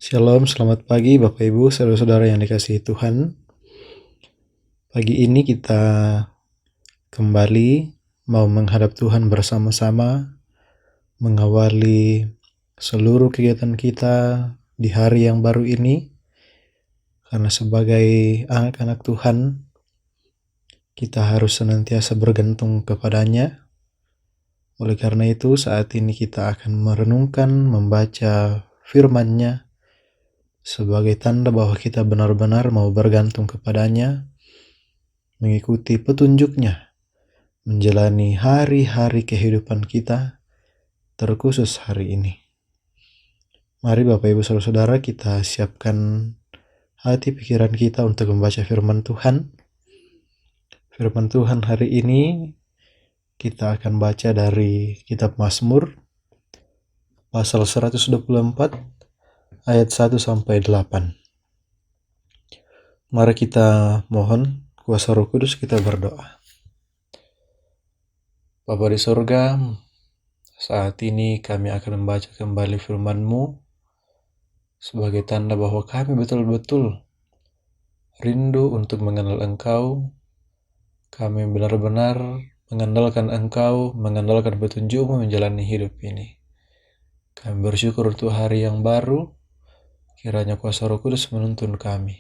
Shalom, selamat pagi Bapak Ibu, saudara-saudara yang dikasihi Tuhan. Pagi ini kita kembali mau menghadap Tuhan bersama-sama, mengawali seluruh kegiatan kita di hari yang baru ini. Karena sebagai anak-anak Tuhan, kita harus senantiasa bergantung kepadanya. Oleh karena itu, saat ini kita akan merenungkan, membaca firman-Nya sebagai tanda bahwa kita benar-benar mau bergantung kepadanya, mengikuti petunjuknya, menjalani hari-hari kehidupan kita, terkhusus hari ini. Mari Bapak Ibu Saudara-saudara, kita siapkan hati pikiran kita untuk membaca firman Tuhan. Firman Tuhan hari ini kita akan baca dari kitab Mazmur pasal 124 ayat 1 sampai 8. Mari kita mohon kuasa Roh Kudus, kita berdoa. Bapa di surga, saat ini kami akan membaca kembali firman-Mu sebagai tanda bahwa kami betul-betul rindu untuk mengenal Engkau. Kami benar-benar mengandalkan Engkau, mengandalkan petunjuk-Mu menjalani hidup ini. Kami bersyukur untuk hari yang baru. Kiranya kuasa Roh Kudus menuntun kami.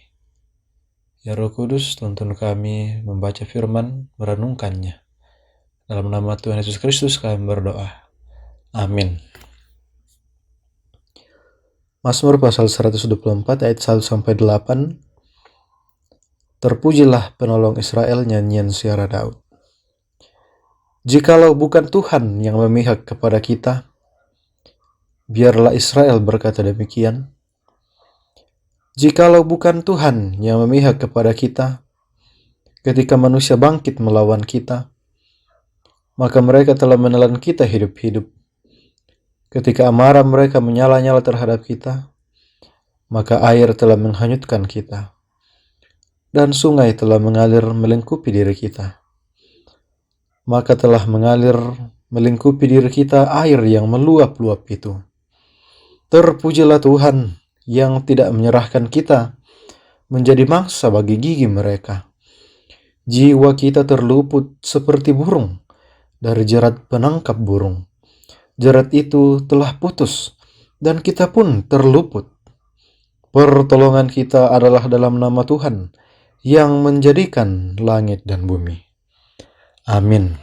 Ya Roh Kudus, tuntun kami membaca firman, merenungkannya. Dalam nama Tuhan Yesus Kristus kami berdoa. Amin. Mazmur pasal 124 ayat 1 sampai 8. Terpujilah penolong Israel, nyanyian Syara Daud. Jikalau bukan Tuhan yang memihak kepada kita, biarlah Israel berkata demikian. Jikalau bukan Tuhan yang memihak kepada kita, ketika manusia bangkit melawan kita, maka mereka telah menelan kita hidup-hidup. Ketika amarah mereka menyala-nyala terhadap kita, maka air telah menghanyutkan kita, dan sungai telah mengalir melingkupi diri kita. Maka telah mengalir melingkupi diri kita air yang meluap-luap itu. Terpujilah Tuhan yang tidak menyerahkan kita menjadi mangsa bagi gigi mereka. Jiwa kita terluput seperti burung dari jerat penangkap burung. Jerat itu telah putus dan kita pun terluput. Pertolongan kita adalah dalam nama Tuhan yang menjadikan langit dan bumi. Amin.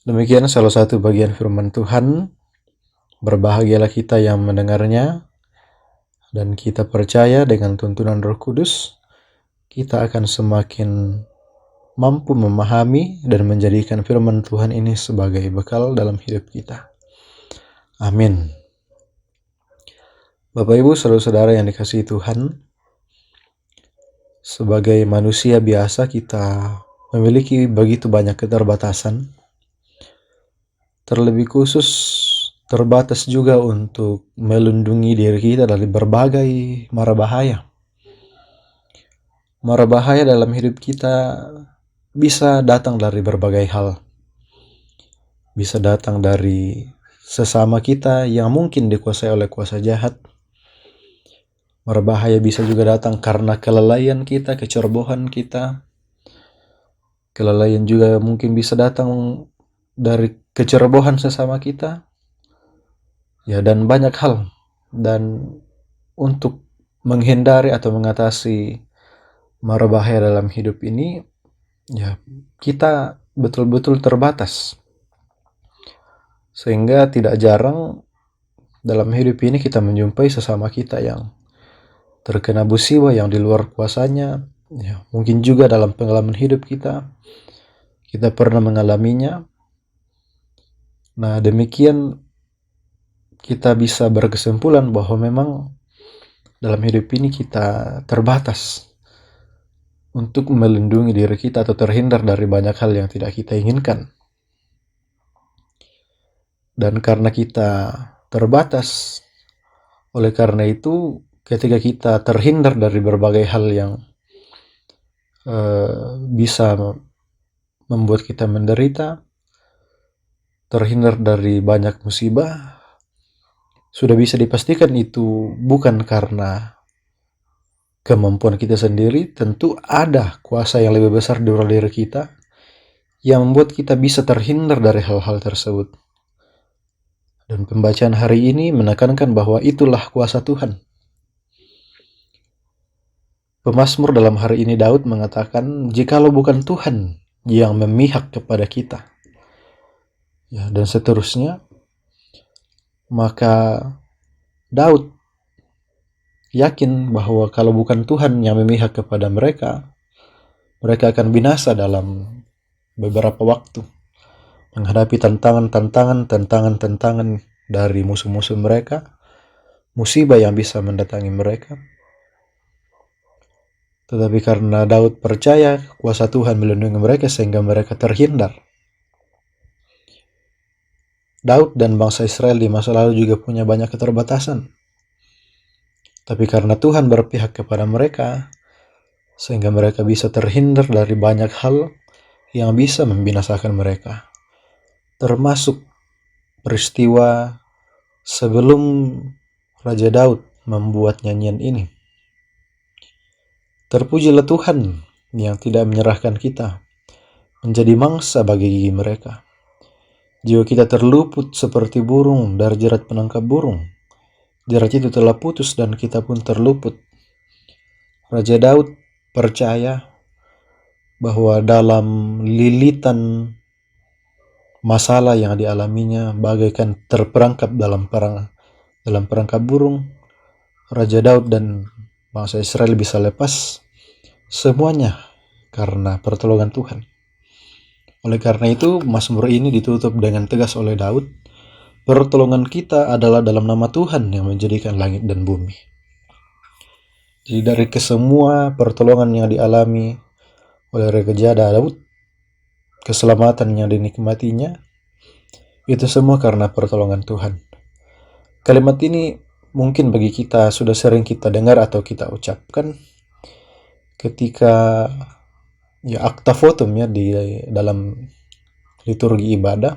Demikian salah satu bagian firman Tuhan. Berbahagialah kita yang mendengarnya, dan kita percaya dengan tuntunan Roh Kudus, kita akan semakin mampu memahami dan menjadikan firman Tuhan ini sebagai bekal dalam hidup kita. Amin. Bapak Ibu, saudara-saudara yang dikasihi Tuhan, sebagai manusia biasa kita memiliki begitu banyak keterbatasan, terlebih khusus terbatas juga untuk melindungi diri kita dari berbagai mara bahaya. Mara bahaya dalam hidup kita bisa datang dari berbagai hal. Bisa datang dari sesama kita yang mungkin dikuasai oleh kuasa jahat. Mara bahaya bisa juga datang karena kelalaian kita, kecerobohan kita. Kelalaian juga mungkin bisa datang dari kecerobohan sesama kita. Ya, dan banyak hal. Dan untuk menghindari atau mengatasi mara bahaya dalam hidup ini, ya kita betul-betul terbatas. Sehingga tidak jarang dalam hidup ini kita menjumpai sesama kita yang terkena musibah yang di luar kuasanya. Ya, mungkin juga dalam pengalaman hidup kita pernah mengalaminya. Nah, demikian kita bisa berkesimpulan bahwa memang dalam hidup ini kita terbatas untuk melindungi diri kita atau terhindar dari banyak hal yang tidak kita inginkan. Dan karena kita terbatas, oleh karena itu ketika kita terhindar dari berbagai hal yang bisa membuat kita menderita, terhindar dari banyak musibah, sudah bisa dipastikan itu bukan karena kemampuan kita sendiri. Tentu ada kuasa yang lebih besar di luar diri kita yang membuat kita bisa terhindar dari hal-hal tersebut. Dan pembacaan hari ini menekankan bahwa itulah kuasa Tuhan. Pemazmur dalam hari ini Daud mengatakan, jikalau bukan Tuhan yang memihak kepada kita, ya, dan seterusnya, maka Daud yakin bahwa kalau bukan Tuhan yang memihak kepada mereka, mereka akan binasa dalam beberapa waktu, menghadapi tantangan dari musuh-musuh mereka, musibah yang bisa mendatangi mereka. Tetapi karena Daud percaya kuasa Tuhan melindungi mereka sehingga mereka terhindar. Daud dan bangsa Israel di masa lalu juga punya banyak keterbatasan. Tapi karena Tuhan berpihak kepada mereka, sehingga mereka bisa terhindar dari banyak hal yang bisa membinasakan mereka. Termasuk peristiwa sebelum Raja Daud membuat nyanyian ini. Terpujilah Tuhan yang tidak menyerahkan kita menjadi mangsa bagi gigi mereka. Jiwa kita terluput seperti burung dari jerat penangkap burung. Jerat itu telah putus dan kita pun terluput. Raja Daud percaya bahwa dalam lilitan masalah yang dialaminya bagaikan terperangkap dalam perangkap burung, Raja Daud dan bangsa Israel bisa lepas semuanya karena pertolongan Tuhan. Oleh karena itu, Mazmur ini ditutup dengan tegas oleh Daud, pertolongan kita adalah dalam nama Tuhan yang menjadikan langit dan bumi. Jadi dari kesemua pertolongan yang dialami oleh Raja Daud, keselamatan yang dinikmatinya, itu semua karena pertolongan Tuhan. Kalimat ini mungkin bagi kita sudah sering kita dengar atau kita ucapkan ketika akta votum di dalam liturgi ibadah.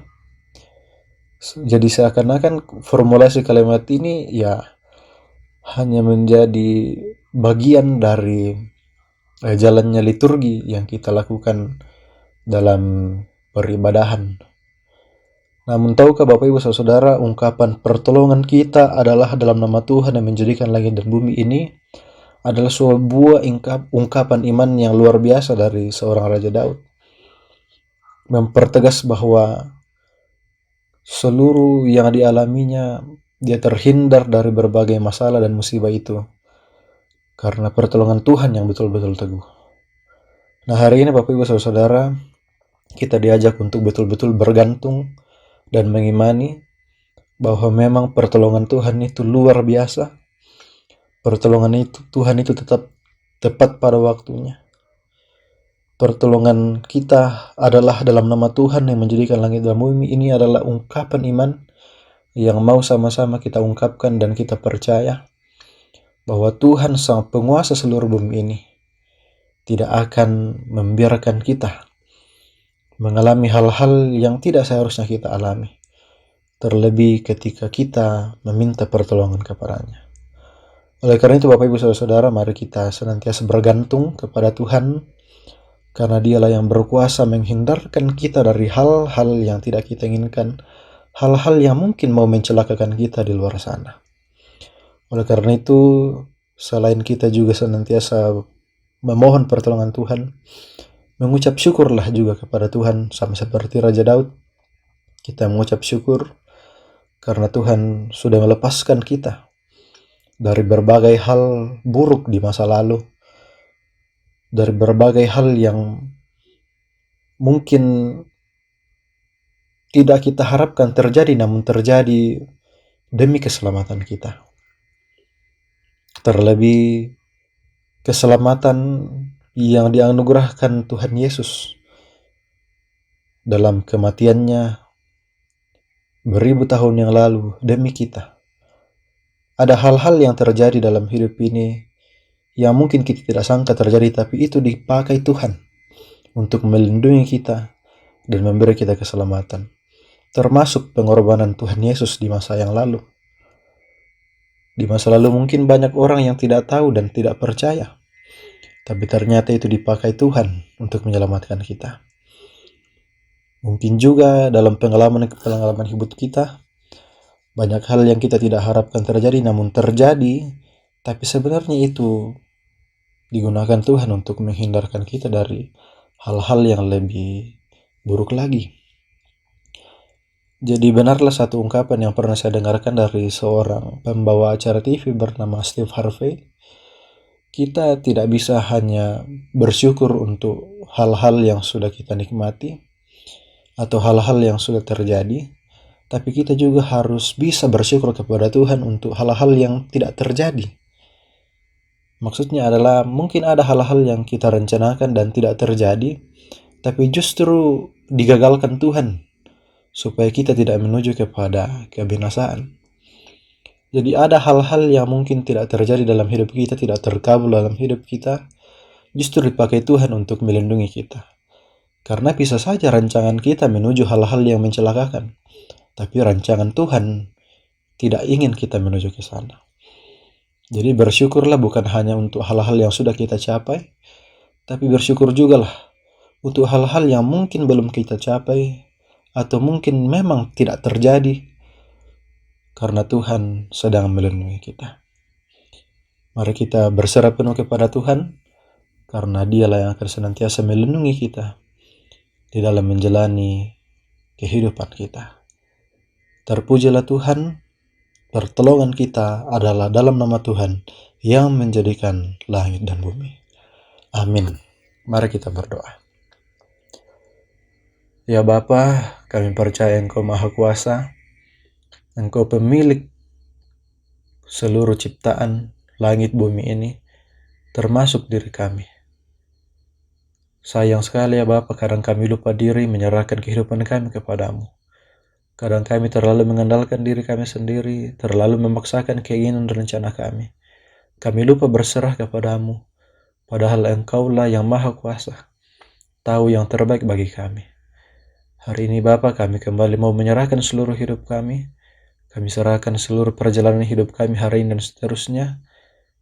Jadi seakan-akan formulasi kalimat ini hanya menjadi bagian dari jalannya liturgi yang kita lakukan dalam peribadahan. Namun tahukah Bapak Ibu Saudara, ungkapan pertolongan kita adalah dalam nama Tuhan yang menjadikan langit dan bumi ini adalah sebuah ungkapan iman yang luar biasa dari seorang Raja Daud. Mempertegas bahwa seluruh yang dialaminya, dia terhindar dari berbagai masalah dan musibah itu karena pertolongan Tuhan yang betul-betul teguh. Nah, hari ini Bapak Ibu Saudara, kita diajak untuk betul-betul bergantung dan mengimani bahwa memang pertolongan Tuhan itu luar biasa. Pertolongan Tuhan itu tetap tepat pada waktunya. Pertolongan kita adalah dalam nama Tuhan yang menjadikan langit dan bumi. Ini adalah ungkapan iman yang mau sama-sama kita ungkapkan dan kita percaya bahwa Tuhan sang penguasa seluruh bumi ini tidak akan membiarkan kita mengalami hal-hal yang tidak seharusnya kita alami, terlebih ketika kita meminta pertolongan kepadanya. Oleh karena itu Bapak Ibu Saudara, mari kita senantiasa bergantung kepada Tuhan, karena dialah yang berkuasa menghindarkan kita dari hal-hal yang tidak kita inginkan, hal-hal yang mungkin mau mencelakakan kita di luar sana. Oleh karena itu, selain kita juga senantiasa memohon pertolongan Tuhan, mengucap syukurlah juga kepada Tuhan, sama seperti Raja Daud. Kita mengucap syukur karena Tuhan sudah melepaskan kita dari berbagai hal buruk di masa lalu, dari berbagai hal yang mungkin tidak kita harapkan terjadi, namun terjadi demi keselamatan kita. Terlebih keselamatan yang dianugerahkan Tuhan Yesus dalam kematiannya beribu tahun yang lalu demi kita. Ada hal-hal yang terjadi dalam hidup ini yang mungkin kita tidak sangka terjadi, tapi itu dipakai Tuhan untuk melindungi kita dan memberi kita keselamatan. Termasuk pengorbanan Tuhan Yesus di masa yang lalu. Di masa lalu mungkin banyak orang yang tidak tahu dan tidak percaya, tapi ternyata itu dipakai Tuhan untuk menyelamatkan kita. Mungkin juga dalam pengalaman hidup kita, banyak hal yang kita tidak harapkan terjadi namun terjadi, tapi sebenarnya itu digunakan Tuhan untuk menghindarkan kita dari hal-hal yang lebih buruk lagi. Jadi benarlah satu ungkapan yang pernah saya dengarkan dari seorang pembawa acara TV bernama Steve Harvey. Kita tidak bisa hanya bersyukur untuk hal-hal yang sudah kita nikmati atau hal-hal yang sudah terjadi, tapi kita juga harus bisa bersyukur kepada Tuhan untuk hal-hal yang tidak terjadi. Maksudnya adalah mungkin ada hal-hal yang kita rencanakan dan tidak terjadi, tapi justru digagalkan Tuhan supaya kita tidak menuju kepada kebinasaan. Jadi ada hal-hal yang mungkin tidak terjadi dalam hidup kita, tidak terkabul dalam hidup kita, justru dipakai Tuhan untuk melindungi kita. Karena bisa saja rancangan kita menuju hal-hal yang mencelakakan, tapi rancangan Tuhan tidak ingin kita menuju ke sana. Jadi bersyukurlah bukan hanya untuk hal-hal yang sudah kita capai, tapi bersyukur juga lah untuk hal-hal yang mungkin belum kita capai, atau mungkin memang tidak terjadi, karena Tuhan sedang melindungi kita. Mari kita berserah penuh kepada Tuhan, karena Dialah yang akan senantiasa melindungi kita di dalam menjalani kehidupan kita. Terpujilah Tuhan, pertolongan kita adalah dalam nama Tuhan yang menjadikan langit dan bumi. Amin. Mari kita berdoa. Ya Bapa, kami percaya Engkau Maha Kuasa, Engkau pemilik seluruh ciptaan langit bumi ini, termasuk diri kami. Sayang sekali ya Bapa, kadang kami lupa diri menyerahkan kehidupan kami kepadamu. Kadang kami terlalu mengandalkan diri kami sendiri, terlalu memaksakan keinginan dan rencana kami. Kami lupa berserah kepadamu, padahal Engkaulah yang Maha Kuasa, tahu yang terbaik bagi kami. Hari ini Bapa, kami kembali mau menyerahkan seluruh hidup kami. Kami serahkan seluruh perjalanan hidup kami hari ini dan seterusnya.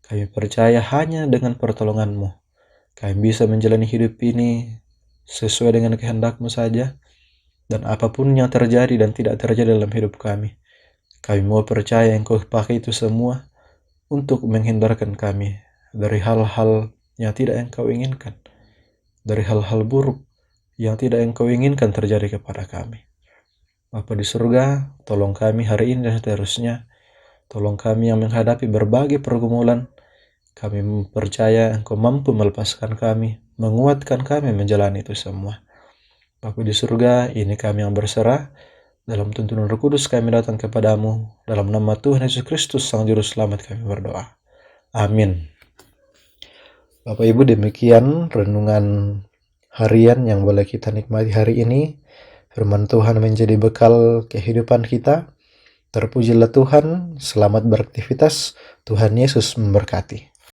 Kami percaya hanya dengan pertolongan-Mu kami bisa menjalani hidup ini sesuai dengan kehendak-Mu saja. Dan apapun yang terjadi dan tidak terjadi dalam hidup kami mau percaya Engkau pakai itu semua untuk menghindarkan kami dari hal-hal yang tidak Engkau inginkan, dari hal-hal buruk yang tidak Engkau inginkan terjadi kepada kami. Bapa di surga, tolong kami hari ini dan seterusnya. Tolong kami yang menghadapi berbagai pergumulan. Kami percaya Engkau mampu melepaskan kami, menguatkan kami menjalani itu semua. Bapa di surga, ini kami yang berserah. Dalam tuntunan Roh Kudus kami datang kepadamu. Dalam nama Tuhan Yesus Kristus, Sang Juru Selamat kami berdoa. Amin. Bapak Ibu, demikian renungan harian yang boleh kita nikmati hari ini. Firman Tuhan menjadi bekal kehidupan kita. Terpujilah Tuhan, selamat beraktivitas. Tuhan Yesus memberkati.